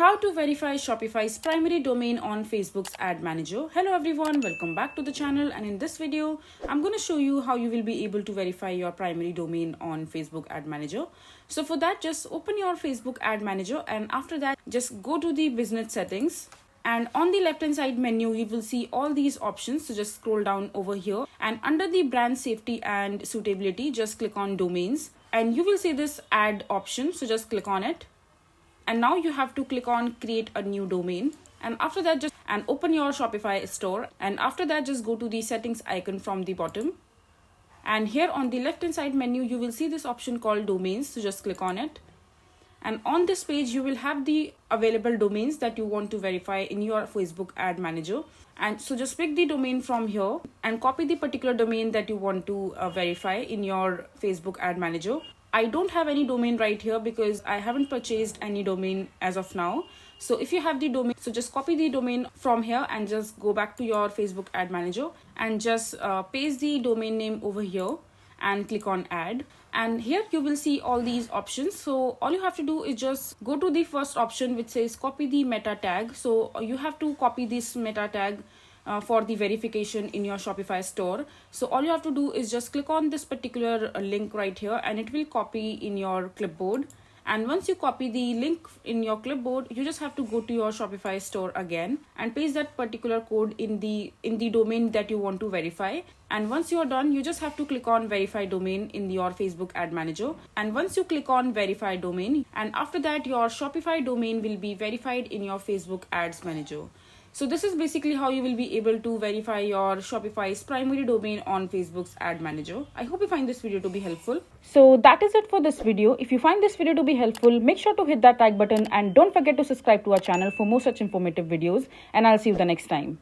How to verify Shopify's primary domain on Facebook's Ad Manager. Hello everyone, welcome back to the channel, and in this video I'm going to show you how you will be able to verify your primary domain on Facebook Ad Manager. So for that, just open your Facebook Ad Manager, and after that just go to the business settings. And on the left hand side menu, you will see all these options. So just scroll down over here, and under the brand safety and suitability, just click on domains, and you will see this ad option. So just click on it. And now you have to click on create a new domain. And after that, just open your Shopify store. And after that, just go to the settings icon from the bottom. And here on the left hand side menu, you will see this option called domains. So just click on it. And on this page, you will have the available domains that you want to verify in your Facebook Ad Manager. And so just pick the domain from here and copy the particular domain that you want to verify in your Facebook Ad Manager. I don't have any domain right here because I haven't purchased any domain as of now. So if you have the domain, so just copy the domain from here and just go back to your Facebook Ad Manager and just paste the domain name over here and click on add. And here you will see all these options. So all you have to do is just go to the first option which says copy the meta tag. So you have to copy this meta tag for the verification in your Shopify store. So all you have to do is just click on this particular link right here, and it will copy in your clipboard. And once you copy the link in your clipboard, you just have to go to your Shopify store again and paste that particular code in the domain that you want to verify. And once you are done, you just have to click on verify domain in your Facebook Ad Manager. And once you click on verify domain, and after that your Shopify domain will be verified in your Facebook Ads Manager. So this is basically how you will be able to verify your Shopify's primary domain on Facebook's Ad Manager. I hope you find this video to be helpful. So that is it for this video. If you find this video to be helpful, make sure to hit that like button and don't forget to subscribe to our channel for more such informative videos. And I'll see you the next time.